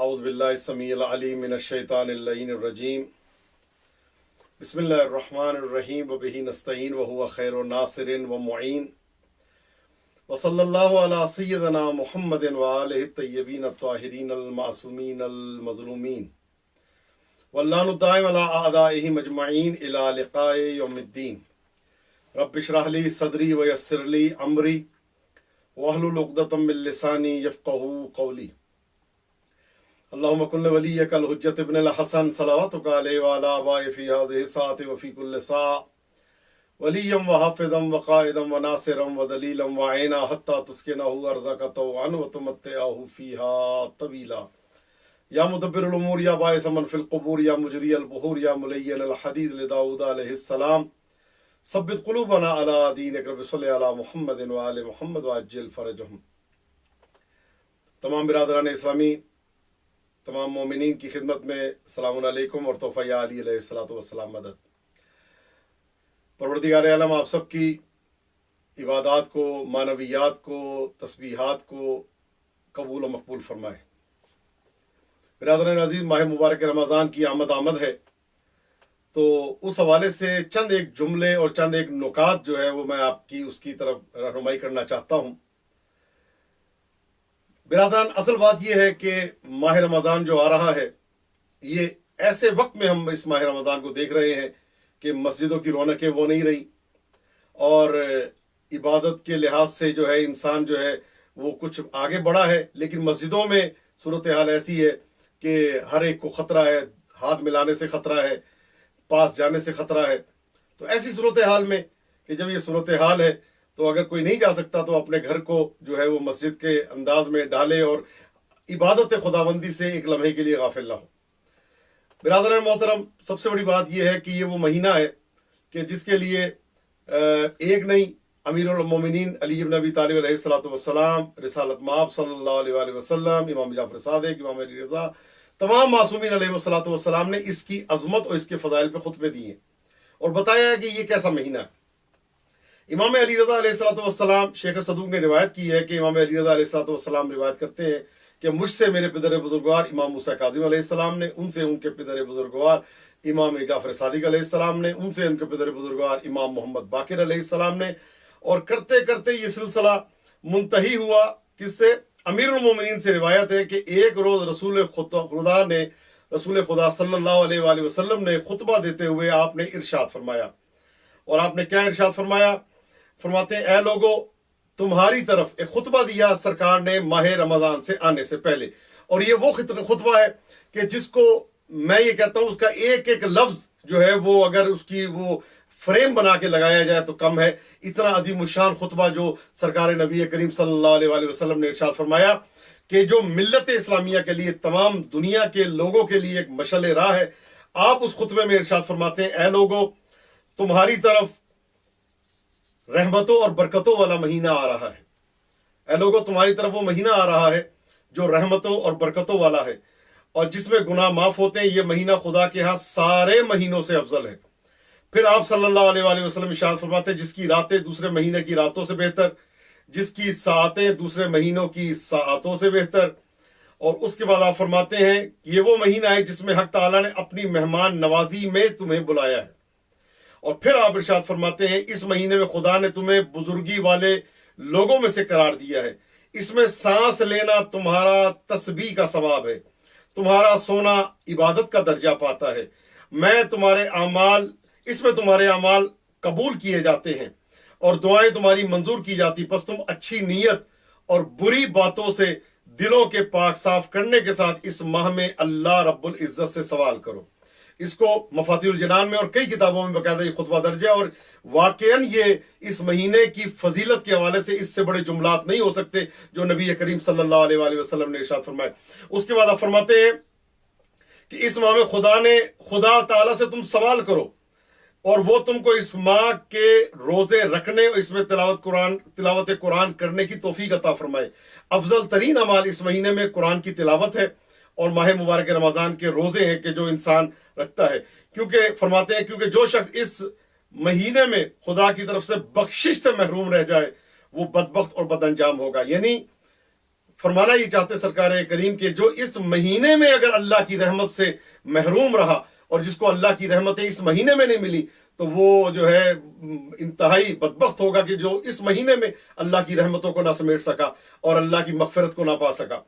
اعوذ باللہ السمیع العلیم من الشیطان اللعین الرجیم بسم اللہ الرحمن الرحیم وبہ نستعین وہو خیر ناصر ومعین وصلی اللہ علی سیدنا محمد وآلہ الطیبین الطاہرین المعصومین المظلومین واللعن الدائم علی اعدائہم اجمعین الی لقاء یوم الدین رب اشرح لی صدری ویسر لی امری واحلل عقدۃ من لسانی یفقہوا قولی اللہم کن ولیک الحجۃ ابن الحسن صلواتک علیہ وعلی آبائہ فی ہذہ الساعۃ وفی کل ساعۃ ولیا وحافظا وقائدا وناصرا ودلیلا وعینا حتی تسکنہ ارضک طوعا وتمتعہ فیہا طویلا یا مدبر الامور یا باعث من فی القبور یا مجری البحور یا ملین الحدید لداؤد علیہ السلام ثبت قلوبنا علی دینک رب صلی علی محمد وآل محمد وعجل فرجہم۔ تمام برادران اسلامی، تمام مومنین کی خدمت میں السلام علیکم اور تحفہ یا علی علیہ السلام مدد۔ پروردگار عالم آپ سب کی عبادات کو، معنویات کو، تسبیحات کو قبول و مقبول فرمائے۔ برادران عزیز، ماہ مبارک رمضان کی آمد ہے، تو اس حوالے سے چند ایک جملے اور چند ایک نکات جو ہے وہ میں آپ کی اس کی طرف رہنمائی کرنا چاہتا ہوں۔ برادران، اصل بات یہ ہے کہ ماہ رمضان جو آ رہا ہے، یہ ایسے وقت میں ہم اس ماہ رمضان کو دیکھ رہے ہیں کہ مسجدوں کی رونقیں وہ نہیں رہی، اور عبادت کے لحاظ سے جو ہے انسان جو ہے وہ کچھ آگے بڑھا ہے، لیکن مسجدوں میں صورتحال ایسی ہے کہ ہر ایک کو خطرہ ہے، ہاتھ ملانے سے خطرہ ہے، پاس جانے سے خطرہ ہے۔ تو ایسی صورتحال میں کہ جب یہ صورتحال ہے تو اگر کوئی نہیں جا سکتا تو اپنے گھر کو جو ہے وہ مسجد کے انداز میں ڈالے اور عبادت خداوندی سے ایک لمحے کے لیے غافل نہ ہو۔ برادران محترم، سب سے بڑی بات یہ ہے کہ یہ وہ مہینہ ہے کہ جس کے لیے ایک نہیں، امیر المومنین علی بن ابی طالب علیہ السلام، رسالت مآب صلی اللہ علیہ وآلہ وسلم، امام جعفر صادق، امام علی رضا، تمام معصومین علیہ السلام نے اس کی عظمت اور اس کے فضائل پہ خطبے دیے ہیں اور بتایا ہے کہ یہ کیسا مہینہ ہے۔ امام علی رضا علیہ السلام، شیخ صدوق نے روایت کی ہے کہ امام علی رضا علیہ السلام روایت کرتے ہیں کہ مجھ سے میرے پدر بزرگوار امام موسیٰ کاظم علیہ السلام نے، ان سے ان کے پدر بزرگوار امام جعفر صادق علیہ السلام نے، ان سے ان کے پدر بزرگوار امام محمد باقر علیہ السلام نے، اور کرتے کرتے یہ سلسلہ منتہی ہوا کس سے؟ امیر المومنین سے روایت ہے کہ ایک روز رسول خدا صلی اللہ علیہ وآلہ وسلم نے خطبہ دیتے ہوئے آپ نے ارشاد فرمایا، اور آپ نے کیا ارشاد فرمایا؟ فرماتے ہیں، اے لوگو، تمہاری طرف ایک خطبہ دیا سرکار نے ماہ رمضان سے آنے سے پہلے، اور یہ وہ خطبہ ہے کہ جس کو میں یہ کہتا ہوں اس کا ایک ایک لفظ جو ہے وہ اگر اس کی وہ فریم بنا کے لگایا جائے تو کم ہے۔ اتنا عظیم الشان خطبہ جو سرکار نبی کریم صلی اللہ علیہ وآلہ وسلم نے ارشاد فرمایا کہ جو ملت اسلامیہ کے لیے، تمام دنیا کے لوگوں کے لیے ایک مشعل راہ ہے۔ آپ اس خطبے میں ارشاد فرماتے ہیں، اے لوگو، تمہاری طرف رحمتوں اور برکتوں والا مہینہ آ رہا ہے۔ اے لوگو، تمہاری طرف وہ مہینہ آ رہا ہے جو رحمتوں اور برکتوں والا ہے، اور جس میں گناہ معاف ہوتے ہیں۔ یہ مہینہ خدا کے ہاں سارے مہینوں سے افضل ہے۔ پھر آپ صلی اللہ علیہ وآلہ وسلم ارشاد فرماتے ہیں، جس کی راتیں دوسرے مہینے کی راتوں سے بہتر، جس کی ساعتیں دوسرے مہینوں کی ساعتوں سے بہتر۔ اور اس کے بعد آپ فرماتے ہیں، یہ وہ مہینہ ہے جس میں حق تعالیٰ نے اپنی مہمان نوازی میں تمہیں بلایا ہے۔ اور پھر آپ ارشاد فرماتے ہیں، اس مہینے میں خدا نے تمہیں بزرگی والے لوگوں میں سے قرار دیا ہے۔ اس میں سانس لینا تمہارا تسبیح کا ثواب ہے، تمہارا سونا عبادت کا درجہ پاتا ہے۔ اس میں تمہارے اعمال قبول کیے جاتے ہیں اور دعائیں تمہاری منظور کی جاتی، پس تم اچھی نیت اور بری باتوں سے دلوں کے پاک صاف کرنے کے ساتھ اس ماہ میں اللہ رب العزت سے سوال کرو۔ اس کو مفاتیح الجنان میں اور کئی کتابوں میں باقاعدہ یہ خطبہ درج ہے، اور واقعاً یہ اس مہینے کی فضیلت کے حوالے سے اس سے بڑے جملات نہیں ہو سکتے جو نبی کریم صلی اللہ علیہ وآلہ وسلم نے ارشاد فرمائے۔ اس کے بعد آپ فرماتے ہیں کہ اس ماہ میں خدا تعالیٰ سے تم سوال کرو، اور وہ تم کو اس ماہ کے روزے رکھنے اور اس میں تلاوت قرآن کرنے کی توفیق عطا فرمائے۔ افضل ترین اعمال اس مہینے میں قرآن کی تلاوت ہے اور ماہ مبارک رمضان کے روزے ہیں کہ جو انسان رکھتا ہے، کیونکہ جو شخص اس مہینے میں خدا کی طرف سے بخشش سے محروم رہ جائے وہ بدبخت اور بد انجام ہوگا۔ یعنی فرمانا یہ چاہتے سرکار کریم کہ جو اس مہینے میں اگر اللہ کی رحمت سے محروم رہا اور جس کو اللہ کی رحمتیں اس مہینے میں نہیں ملی تو وہ جو ہے انتہائی بدبخت ہوگا کہ جو اس مہینے میں اللہ کی رحمتوں کو نہ سمیٹ سکا اور اللہ کی مغفرت کو نہ پا سکا۔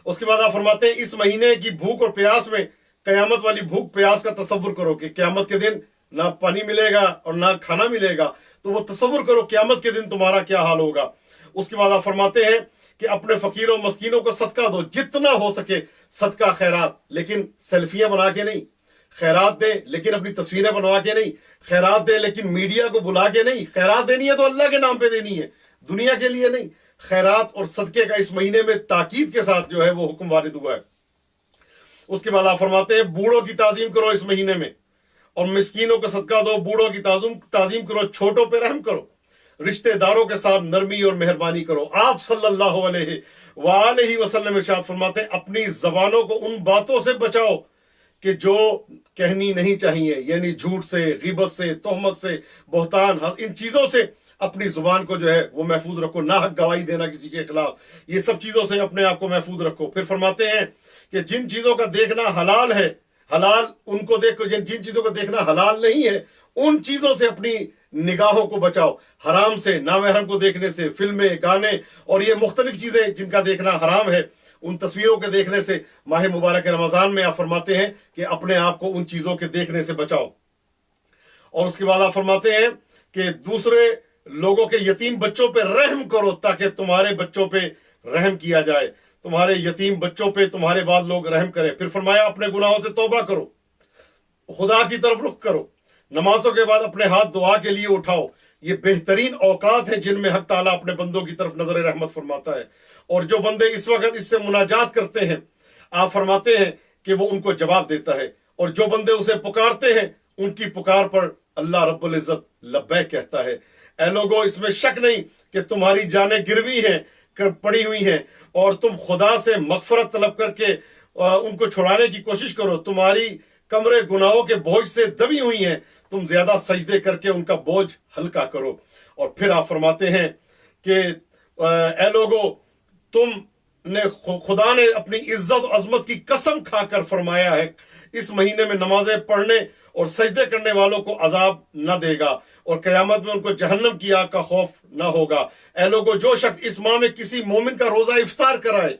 اس کے بعد آپ فرماتے ہیں اس مہینے کی بھوک اور پیاس میں قیامت والی بھوک پیاس کا تصور کرو کہ قیامت کے دن نہ پانی ملے گا اور نہ کھانا ملے گا، تو وہ تصور کرو قیامت کے دن تمہارا کیا حال ہوگا۔ اس کے بعد آپ فرماتے ہیں کہ اپنے فقیروں مسکینوں کو صدقہ دو، جتنا ہو سکے صدقہ خیرات، لیکن سیلفیاں بنا کے نہیں، خیرات دے لیکن اپنی تصویریں بنوا کے نہیں، خیرات دے لیکن میڈیا کو بلا کے نہیں، خیرات دینی ہے تو اللہ کے نام پہ دینی ہے، دنیا کے لیے نہیں۔ خیرات اور صدقے کا اس مہینے میں تاکید کے ساتھ جو ہے وہ حکم وارد ہوا ہے۔ اس کے بعد آپ فرماتے ہیں بوڑھوں کی تعظیم کرو اس مہینے میں، اور مسکینوں کو صدقہ دو، بوڑھوں کی تعظیم کرو، چھوٹوں پہ رحم کرو، رشتہ داروں کے ساتھ نرمی اور مہربانی کرو۔ آپ صلی اللہ علیہ وآلہ وسلم ارشاد فرماتے ہیں اپنی زبانوں کو ان باتوں سے بچاؤ کہ جو کہنی نہیں چاہیے، یعنی جھوٹ سے، غیبت سے، تہمت سے، بہتان، ان چیزوں سے اپنی زبان کو جو ہے وہ محفوظ رکھو، ناحق گواہی دینا کسی کے خلاف، یہ سب چیزوں سے اپنے آپ کو محفوظ رکھو۔ پھر فرماتے ہیں کہ جن چیزوں کا دیکھنا حلال ہے، حلال ان کو دیکھو، جن چیزوں کو دیکھنا حلال نہیں ہے ان چیزوں سے اپنی نگاہوں کو بچاؤ، حرام سے، نامحرم کو دیکھنے سے، فلمیں، گانے اور یہ مختلف چیزیں جن کا دیکھنا حرام ہے، ان تصویروں کے دیکھنے سے ماہ مبارک رمضان میں آپ فرماتے ہیں کہ اپنے آپ کو ان چیزوں کے دیکھنے سے بچاؤ۔ اور اس کے بعد آپ فرماتے ہیں کہ دوسرے لوگوں کے یتیم بچوں پہ رحم کرو تاکہ تمہارے بچوں پہ رحم کیا جائے، تمہارے یتیم بچوں پہ تمہارے بعد لوگ رحم کریں۔ پھر فرمایا اپنے گناہوں سے توبہ کرو، خدا کی طرف رخ کرو، نمازوں کے بعد اپنے ہاتھ دعا کے لیے اٹھاؤ۔ یہ بہترین اوقات ہیں جن میں حق تعالیٰ اپنے بندوں کی طرف نظر رحمت فرماتا ہے، اور جو بندے اس وقت اس سے مناجات کرتے ہیں آپ فرماتے ہیں کہ وہ ان کو جواب دیتا ہے، اور جو بندے اسے پکارتے ہیں ان کی پکار پر اللہ رب العزت لبیک کہتا ہے۔ اے لوگوں، اس میں شک نہیں کہ تمہاری جانیں گروی ہیں، پڑی ہوئی ہیں، اور تم خدا سے مغفرت طلب کر کے ان کو چھڑانے کی کوشش کرو، تمہاری کمرے گناہوں کے بوجھ سے دبی ہوئی ہیں، تم زیادہ سجدے کر کے ان کا بوجھ ہلکا کرو۔ اور پھر آپ فرماتے ہیں کہ اے لوگو، تم نے خدا نے اپنی عزت و عظمت کی قسم کھا کر فرمایا ہے اس مہینے میں نمازیں پڑھنے اور سجدے کرنے والوں کو عذاب نہ دے گا، اور قیامت میں ان کو جہنم کی آگ کا خوف نہ ہوگا۔ اے لوگو، جو شخص اس ماہ میں کسی مومن کا روزہ افطار کرائے،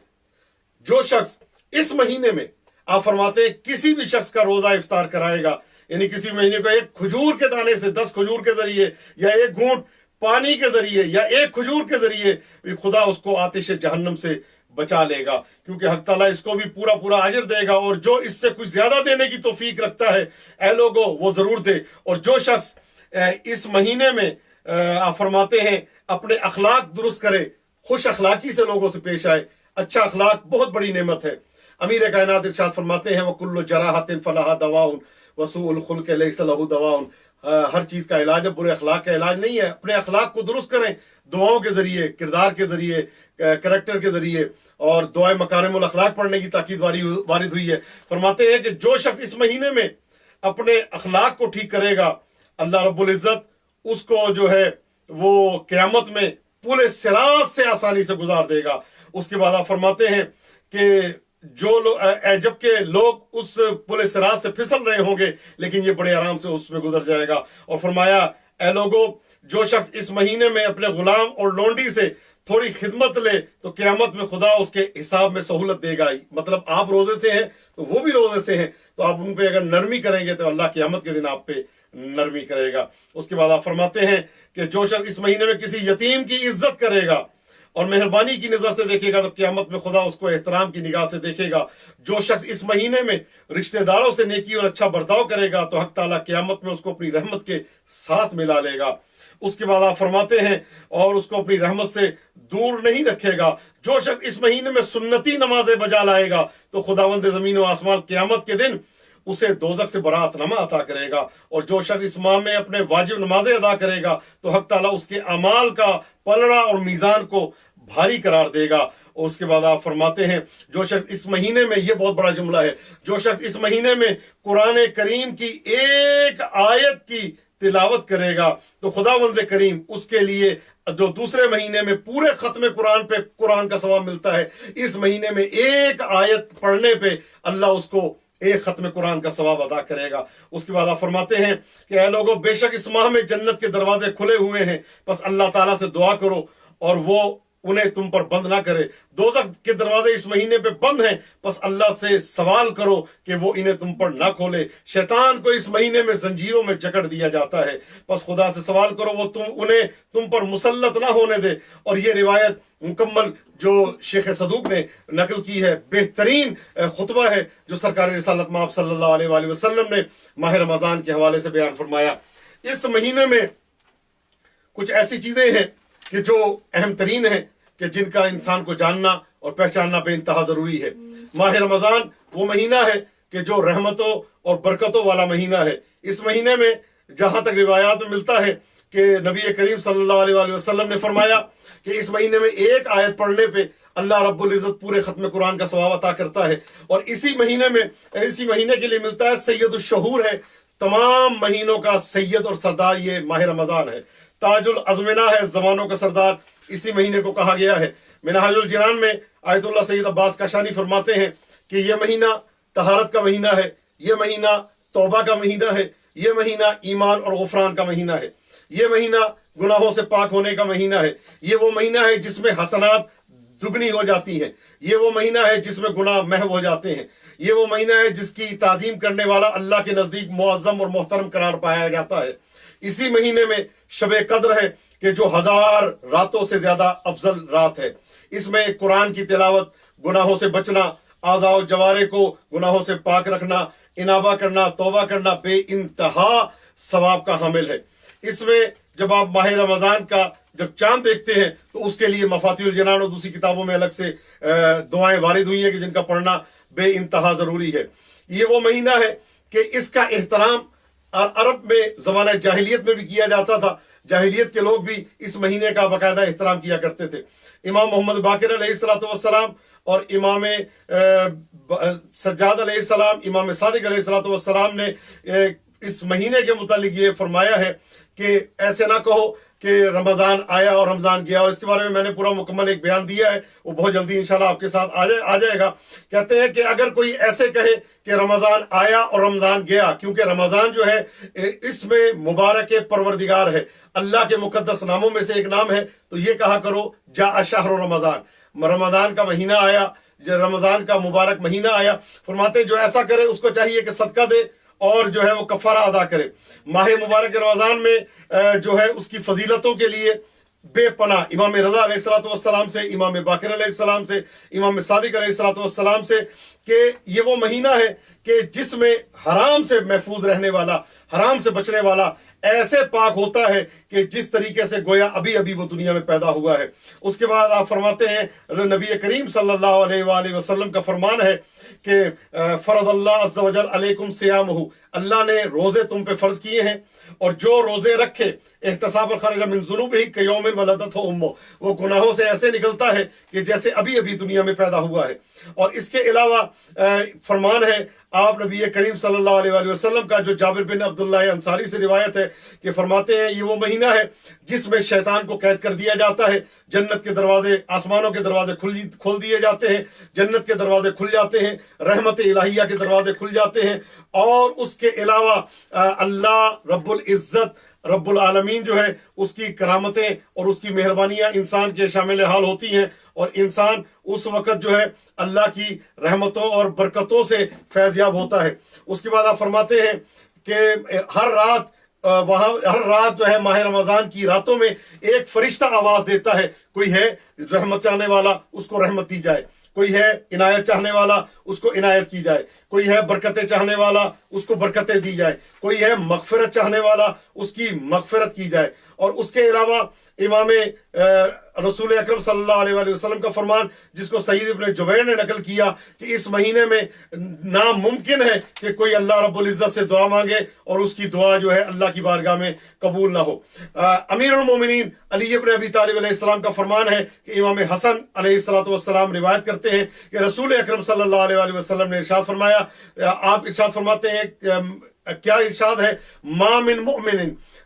جو شخص اس مہینے میں آپ فرماتے ہیں کسی بھی شخص کا روزہ افطار کرائے گا، یعنی کسی مہینے کو ایک کھجور کے دانے سے، 10 کھجور کے ذریعے، یا ایک گھونٹ پانی کے ذریعے، یا ایک کھجور کے ذریعے، خدا اس کو آتش جہنم سے بچا لے گا، کیونکہ حق تعالیٰ اس کو بھی پورا پورا اجر دے گا، اور جو اس سے کچھ زیادہ دینے کی توفیق رکھتا ہے اے لوگو وہ ضرور دے۔ اور جو شخص اس مہینے میں آپ فرماتے ہیں اپنے اخلاق درست کرے، خوش اخلاقی سے لوگوں سے پیش آئے، اچھا اخلاق بہت بڑی نعمت ہے۔ امیر کائنات ارشاد فرماتے ہیں وَكُلُّ جَرَاحَةٍ فَلَهَا دَوَاءٌ وَسُوءُ الْخُلُقِ لَيْسَ لَهُ دَوَاءٌ۔ ہر چیز کا علاج ہے، برے اخلاق کا علاج نہیں ہے۔ اپنے اخلاق کو درست کریں، دعاؤں کے ذریعے، کردار کے ذریعے، کریکٹر کے ذریعے، اور دعائے مکارم الاخلاق پڑھنے کی تاکید وارد ہوئی ہے۔ فرماتے ہیں کہ جو شخص اس مہینے میں اپنے اخلاق کو ٹھیک کرے گا، اللہ رب العزت اس کو جو ہے وہ قیامت میں پورے صراط سے آسانی سے گزار دے گا۔ اس کے بعد آپ فرماتے ہیں کہ جو لوگ جبکہ لوگ اس پل صراط سے پھسل رہے ہوں گے لیکن یہ بڑے آرام سے اس میں گزر جائے گا۔ اور فرمایا اے لوگو، جو شخص اس مہینے میں اپنے غلام اور لونڈی سے تھوڑی خدمت لے تو قیامت میں خدا اس کے حساب میں سہولت دے گا۔ مطلب آپ روزے سے ہیں تو وہ بھی روزے سے ہیں، تو آپ ان پہ اگر نرمی کریں گے تو اللہ قیامت کے دن آپ پہ نرمی کرے گا۔ اس کے بعد آپ فرماتے ہیں کہ جو شخص اس مہینے میں کسی یتیم کی عزت کرے گا اور مہربانی کی نظر سے دیکھے گا تو قیامت میں خدا اس کو احترام کی نگاہ سے دیکھے گا۔ جو شخص اس مہینے میں رشتہ داروں سے نیکی اور اچھا برتاؤ کرے گا تو حق تعالیٰ قیامت میں اس کو اپنی رحمت کے ساتھ ملا لے گا۔ اس کے بعد آپ فرماتے ہیں اور اس کو اپنی رحمت سے دور نہیں رکھے گا۔ جو شخص اس مہینے میں سنتی نمازیں بجا لائے گا تو خداوند زمین و آسمان قیامت کے دن اسے دوزخ سے برات نامہ عطا کرے گا۔ اور جو شخص اس ماہ میں اپنے واجب نمازیں ادا کرے گا تو حق تعالیٰ اس کے اعمال کا پلڑا اور میزان کو بھاری قرار دے گا۔ اور اس کے بعد آپ فرماتے ہیں جو شخص اس مہینے میں، یہ بہت بڑا جملہ ہے، جو شخص اس مہینے میں قرآن کریم کی ایک آیت کی تلاوت کرے گا تو خداوند کریم اس کے لیے جو دوسرے مہینے میں پورے ختم قرآن پہ قرآن کا ثواب ملتا ہے، اس مہینے میں ایک آیت پڑھنے پہ اللہ اس کو ایک ختم قرآن کا ثواب ادا کرے گا۔ اس کے بعد آپ فرماتے ہیں کہ اے لوگوں، بے شک اس ماہ میں جنت کے دروازے کھلے ہوئے ہیں، بس اللہ تعالیٰ سے دعا کرو اور وہ انہیں تم پر بند نہ کرے۔ دوزخ کے دروازے اس مہینے پہ بند ہیں، بس اللہ سے سوال کرو کہ وہ انہیں تم پر نہ کھولے۔ شیطان کو اس مہینے میں زنجیروں میں جکڑ دیا جاتا ہے، بس خدا سے سوال کرو وہ انہیں تم پر مسلط نہ ہونے دے۔ اور یہ روایت مکمل جو شیخ صدوق نے نقل کی ہے، بہترین خطبہ ہے جو سرکار رسالت مآب صلی اللہ علیہ وآلہ وسلم نے ماہ رمضان کے حوالے سے بیان فرمایا۔ اس مہینے میں کچھ ایسی چیزیں ہیں کہ جو اہم ترین ہیں کہ جن کا انسان کو جاننا اور پہچاننا بے انتہا ضروری ہے۔ ماہ رمضان وہ مہینہ ہے کہ جو رحمتوں اور برکتوں والا مہینہ ہے۔ اس مہینے میں جہاں تک روایات میں ملتا ہے کہ نبی کریم صلی اللہ علیہ وآلہ وسلم نے فرمایا کہ اس مہینے میں ایک آیت پڑھنے پہ اللہ رب العزت پورے ختم قرآن کا ثواب عطا کرتا ہے۔ اور اسی مہینے کے لیے ملتا ہے سید الشہور ہے، تمام مہینوں کا سید اور سردار یہ ماہ رمضان ہے۔ تاج الازمنہ ہے، زمانوں کا سردار، اسی مہینے کو کہا گیا ہے۔ منہاج الجنان میں آیت اللہ سید عباس کاشانی فرماتے ہیں کہ یہ مہینہ طہارت کا مہینہ ہے، یہ مہینہ توبہ کا مہینہ ہے، یہ مہینہ ایمان اور غفران کا مہینہ ہے، یہ مہینہ گناہوں سے پاک ہونے کا مہینہ ہے، یہ وہ مہینہ ہے جس میں حسنات دگنی ہو جاتی ہیں، یہ وہ مہینہ ہے جس میں گناہ محو ہو جاتے ہیں، یہ وہ مہینہ ہے جس کی تعظیم کرنے والا اللہ کے نزدیک معظم اور محترم قرار پایا جاتا ہے۔ اسی مہینے میں شب قدر ہے کہ جو 1000 راتوں سے زیادہ افضل رات ہے۔ اس میں قرآن کی تلاوت، گناہوں سے بچنا، اعضاء و جوارح کو گناہوں سے پاک رکھنا، انابہ کرنا، توبہ کرنا بے انتہا ثواب کا حامل ہے۔ اس میں جب آپ ماہ رمضان کا جب چاند دیکھتے ہیں تو اس کے لیے مفاتیح الجنان اور دوسری کتابوں میں الگ سے دعائیں وارد ہوئی ہیں کہ جن کا پڑھنا بے انتہا ضروری ہے۔ یہ وہ مہینہ ہے کہ اس کا احترام عرب میں زمانہ جاہلیت میں بھی کیا جاتا تھا۔ جاہلیت کے لوگ بھی اس مہینے کا باقاعدہ احترام کیا کرتے تھے۔ امام محمد باقر علیہ السلام اور امام سجاد علیہ السلام، امام صادق علیہ السلام نے اس مہینے کے متعلق یہ فرمایا ہے کہ ایسے نہ کہو کہ رمضان آیا اور رمضان گیا، اور اس کے بارے میں میں نے پورا مکمل ایک بیان دیا ہے، وہ بہت جلدی انشاءاللہ آپ کے ساتھ آ جائے گا۔ کہتے ہیں کہ اگر کوئی ایسے کہے کہ رمضان آیا اور رمضان گیا، کیونکہ رمضان جو ہے اس میں مبارک پروردگار ہے، اللہ کے مقدس ناموں میں سے ایک نام ہے، تو یہ کہا کرو جاء شہر رمضان، رمضان کا مہینہ آیا، رمضان کا مبارک مہینہ آیا۔ فرماتے جو ایسا کرے اس کو چاہیے کہ صدقہ دے اور جو ہے وہ کفارہ ادا کرے۔ ماہ مبارک رمضان میں جو ہے اس کی فضیلتوں کے لیے بے پناہ امام رضا علیہ السلام سے، امام باقر علیہ السلام سے، امام صادق علیہ السلام سے کہ یہ وہ مہینہ ہے کہ جس میں حرام سے محفوظ رہنے والا، حرام سے بچنے والا ایسے پاک ہوتا ہے کہ جس طریقے سے گویا ابھی وہ دنیا میں پیدا ہوا ہے۔ اس کے بعد آپ فرماتے ہیں نبی کریم صلی اللہ علیہ وآلہ وسلم کا فرمان ہے کہ فرض اللہ عز و جل علیکم صیامہ، اللہ نے روزے تم پہ فرض کیے ہیں، اور جو روزے رکھے احتساب خرج من ذنوبہ کیوم ولدتہ امہ، وہ گناہوں سے ایسے نکلتا ہے کہ جیسے ابھی دنیا میں پیدا ہوا ہے۔ اور اس کے علاوہ فرمان ہے آپ نبی کریم صلی اللہ علیہ وآلہ وسلم کا جو جابر بن عبداللہ انصاری سے روایت ہے کہ فرماتے ہیں یہ وہ مہینہ ہے جس میں شیطان کو قید کر دیا جاتا ہے، جنت کے دروازے، آسمانوں کے دروازے کھول دیے جاتے ہیں، جنت کے دروازے کھل جاتے ہیں، رحمت الہیہ کے دروازے کھل جاتے ہیں، اور اس کے علاوہ اللہ رب العزت رب العالمین جو ہے اس کی کرامتیں اور اس کی مہربانیاں انسان کے شامل حال ہوتی ہیں، اور انسان اس وقت جو ہے اللہ کی رحمتوں اور برکتوں سے فیض یاب ہوتا ہے۔ اس کے بعد آپ فرماتے ہیں کہ ہر رات جو ہے ماہ رمضان کی راتوں میں ایک فرشتہ آواز دیتا ہے، کوئی ہے رحمت چاہنے والا اس کو رحمت دی جائے، کوئی ہے عنایت چاہنے والا اس کو عنایت کی جائے، کوئی ہے برکتیں چاہنے والا اس کو برکتیں دی جائے، کوئی ہے مغفرت چاہنے والا اس کی مغفرت کی جائے۔ اور اس کے علاوہ امام رسول اکرم صلی اللہ علیہ وآلہ وسلم کا فرمان جس کو سعید ابن جبیر نے نقل کیا کہ اس مہینے میں ناممکن ہے کہ کوئی اللہ رب العزت سے دعا مانگے اور اس کی دعا جو ہے اللہ کی بارگاہ میں قبول نہ ہو۔ امیر المومنین علی ابن ابی طالب علیہ السلام کا فرمان ہے کہ امام حسن علیہ السلام روایت کرتے ہیں کہ رسول اکرم صلی اللہ علیہ وآلہ وسلم نے ارشاد فرمایا، آپ ارشاد فرماتے ہیں کیا ارشاد ہے، ما من مؤمن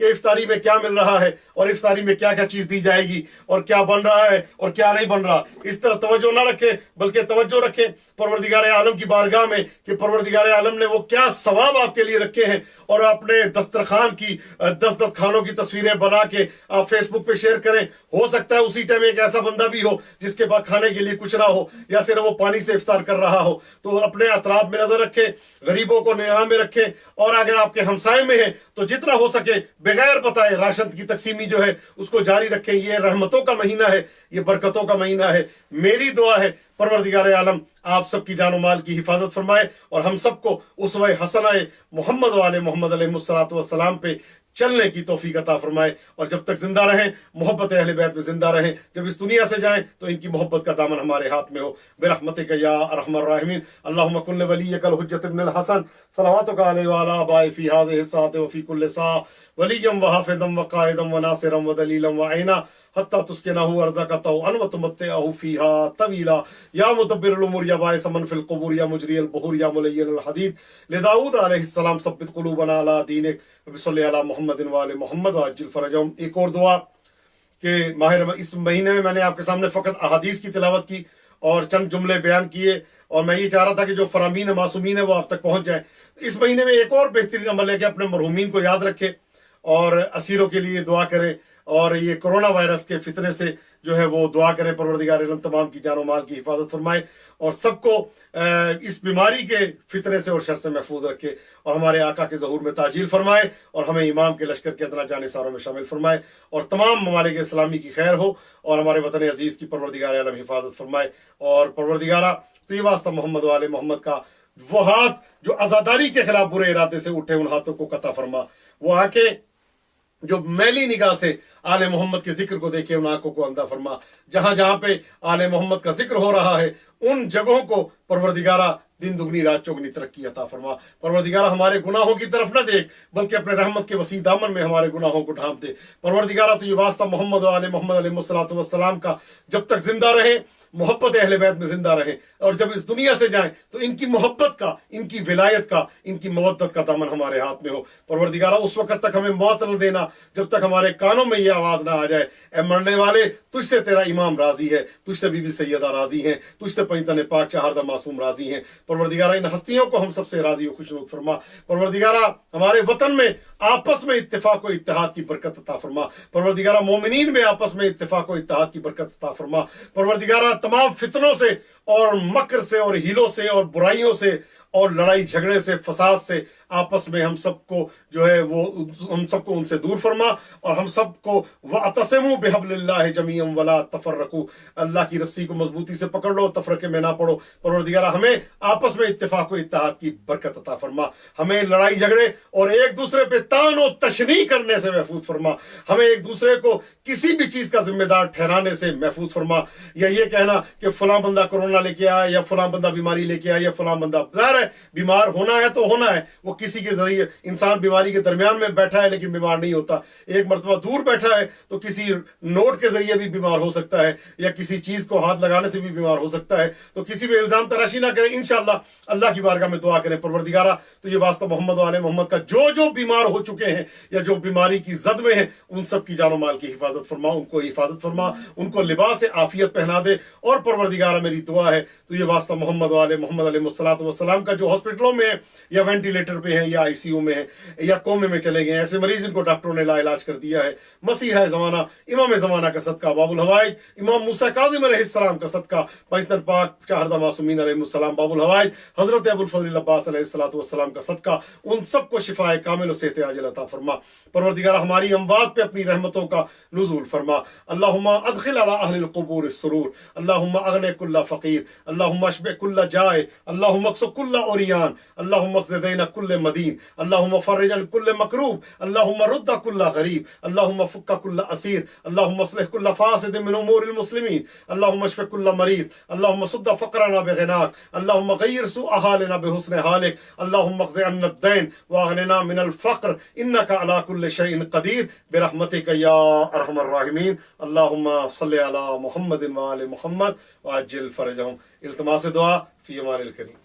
کہ افطاری میں کیا مل رہا ہے اور افطاری میں کیا کیا چیز دی جائے گی اور کیا بن رہا ہے اور کیا نہیں بن رہا، اس طرح توجہ نہ رکھیں بلکہ توجہ رکھیں پروردگار عالم کی بارگاہ میں کہ پروردگار عالم نے وہ کیا ثواب آپ کے لیے رکھے ہیں، اور اپنے دسترخوان کی 10 کھانوں کی تصویریں بنا کے آپ فیس بک پہ شیئر کریں۔ ہو سکتا ہے اسی ٹائم ایک ایسا بندہ بھی ہو جس کے پاس کھانے کے لیے کچھ نہ ہو یا صرف وہ پانی سے افطار کر رہا ہو، تو اپنے اطراف میں نظر رکھیں، غریبوں کو نگاہ میں رکھیں، اور اگر آپ کے ہمسائے میں ہیں تو جتنا ہو سکے بغیر بتائے راشن کی تقسیمی جو ہے اس کو جاری رکھیں۔ یہ رحمتوں کا مہینہ ہے، یہ برکتوں کا مہینہ ہے۔ میری دعا ہے پروردگار عالم آپ سب کی جان و مال کی حفاظت فرمائے اور ہم سب کو اسوہ حسنہ محمد وآل محمد علیہ الصلوۃ والسلام پہ چلنے کی توفیق عطا فرمائے، اور جب تک زندہ رہیں محبت اہل بیت میں زندہ رہیں، جب اس دنیا سے جائیں تو ان کی محبت کا دامن ہمارے ہاتھ میں ہو برحمتک یا ارحم الراحمین۔ اللہم کن لولیک الحجۃ ابن الحسن صلواتک علیہ وعلی آبائہ فی ہذہ الساعۃ وفی کل ساعۃ ولیا وحافظا وقائدا وناصرا ودلیلا وعینا حتی تسکنہ ارضک طوعا وتمتعہ فیہا طویلا یا مدبر الامور یا باعث من فی القبور یا مجری البحور یا ملین الحدید لداؤد علیہ السلام ثبت قلوبنا علی دینک وصلی علی محمد وآل محمد وعجل فرجہم۔ ایک اور دعا کہ اس مہینے میں میں نے آپ کے سامنے فقط احادیث کی تلاوت کی اور چند جملے بیان کیے، اور میں یہ چاہ رہا تھا کہ جو فرامین معصومین ہیں وہ آپ تک پہنچ جائیں۔ اس مہینے میں ایک اور بہترین عمل ہے کہ اپنے مرحومین کو یاد رکھیں اور اسیروں کے لیے دعا کریں، اور یہ کرونا وائرس کے فتنے سے جو ہے وہ دعا کریں پروردگار عالم تمام کی جان و مال کی حفاظت فرمائے اور سب کو اس بیماری کے فتنے سے اور شر سے محفوظ رکھے، اور ہمارے آقا کے ظہور میں تاجیل فرمائے اور ہمیں امام کے لشکر کے ادنا جانے ساروں میں شامل فرمائے، اور تمام ممالک اسلامی کی خیر ہو اور ہمارے وطن عزیز کی پروردگار عالم حفاظت فرمائے۔ اور پروردگارہ تو یہ واسطہ محمد وآل محمد کا وہ ہاتھ جو عزاداری کے خلاف برے ارادے سے اٹھے ان ہاتھوں کو قطع فرما، وہ آنکھیں جو میلی نگاہ سے آل محمد کے ذکر کو دیکھے ان آنکھوں کو اندھا فرما، جہاں جہاں پہ آل محمد کا ذکر ہو رہا ہے ان جگہوں کو پروردگارہ دن دگنی رات چوگنی ترقی عطا فرما۔ پروردگارہ ہمارے گناہوں کی طرف نہ دیکھ بلکہ اپنے رحمت کے وسیع دامن میں ہمارے گناہوں کو ڈھانپ دے۔ پروردگارہ تو یہ واسطہ محمد و آل محمد علیہ الصلوۃ والسلام کا جب تک زندہ رہیں محبت اہل بیت میں زندہ رہیں، اور جب اس دنیا سے جائیں تو ان کی محبت کا، ان کی ولایت کا، ان کی مودت کا دامن ہمارے ہاتھ میں ہو۔ پروردگارہ اس وقت تک ہمیں موت نہ دینا جب تک ہمارے کانوں میں یہ آواز نہ آ جائے، اے مرنے والے تجھ سے تیرا امام راضی ہے، تجھ سے بی بی سیدہ راضی ہیں، تجھ سے پنجتن پاک چہاردہ معصوم راضی ہیں۔ پروردگارہ ان ہستیوں کو ہم سب سے راضی و خوشنود فرما۔ پروردگارہ ہمارے وطن میں آپس میں اتفاق و اتحاد کی برکت عطا فرما۔ پروردگارہ مومنین میں آپس میں اتفاق و اتحاد کی برکت عطا فرما۔ پروردگارہ تمام فتنوں سے اور مکر سے اور ہیلوں سے اور برائیوں سے اور لڑائی جھگڑے سے فساد سے آپس میں ہم سب کو جو ہے وہ ہم سب کو ان سے دور فرما، اور ہم سب کو وَاعْتَصِمُوا بِحَبْلِ اللَّهِ جَمِيعًا وَلَا تَفَرَّقُوا، اللہ کی رسی کو مضبوطی سے پکڑ لو، تفرقے میں نہ پڑو۔ پروردگارہ ہمیں آپس میں اتفاق و اتحاد کی برکت عطا فرما، ہمیں لڑائی جھگڑے اور ایک دوسرے پہ طعن و تشنیع کرنے سے محفوظ فرما، ہمیں ایک دوسرے کو کسی بھی چیز کا ذمہ دار ٹھہرانے سے محفوظ فرما، یا یہ کہنا کہ فلاں بندہ کرونا لے کے آیا یا فلاں بندہ بیماری لے کے آیا یا فلاں بندہ، ظاہر ہے بیمار ہونا ہے تو ہونا ہے، وہ کسی کے ذریعے انسان بیماری کے درمیان میں بیٹھا ہے لیکن بیمار نہیں ہوتا، ایک مرتبہ دور بیٹھا ہے تو کسی نوٹ کے ذریعے بھی بیمار ہو سکتا ہے یا کسی چیز کو ہاتھ لگانے سے بھی بیمار ہو سکتا ہے، تو کسی بھی الزام تراشی نہ کریں، انشاءاللہ اللہ کی بارگاہ میں دعا کریں پروردگارہ تو یہ واسطہ محمد و آل محمد کا جو بیمار ہو چکے ہیں یا جو بیماری کی زد میں ہیں ان سب کی جان و مال کی حفاظت فرما، ان کو حفاظت فرما، ان کو لباس عافیت پہنا دے، اور پروردگارہ میری دعا ہے تو یہ واسطہ محمد و آل محمد علیہ الصلوۃ والسلام کا جو ہاسپٹلوں میں ہیں یا وینٹیلیٹر پہ ہیں یا آئی سی یو میں ہیں یا کومے میں چلے گئے، ایسے مریض ان کو ڈاکٹروں نے لا علاج کر دیا ہے، مسیح زمانہ امام زمانہ کا صدقہ، باب الحوائج امام موسیٰ کاظم علیہ السلام کا صدقہ، پنجتن پاک چہاردہ معصومین علیہ السلام، باب الحوائج حضرت ابو الفضل عباس علیہ الصلوۃ والسلام کا صدقہ، ان سب کو شفائے کامل و صحت عاجل عطا فرما۔ پروردگارہ ہماری اموات پہ اپنی رحمتوں کا نزول فرما، اللہم ادخل علی اہل القبور السرور، اللہم اغن کل فقیر، اللہم اشبع کل جائع، اللہم اکس کل عریان، اللہم اقض دین کل مدین، اللہم فرج عن کل مکروب، اللہم رد کل غریب، اللہم فک کل اسیر، اللہم اصلح کل فاسد من امور المسلمین، اللہم اشف کل مریض، اللہم سد فقرنا بغناک، اللہم غیر سوء حالنا بحسن حالک، اللہم اقض عنا الدین واغننا من الفقر انک علی کل شیء قدیر برحمتک یا ارحم الراحمین۔ اللہم صلی علی محمد وآل محمد وعجل فرجہم۔ التماس دعا فی امان الکریم۔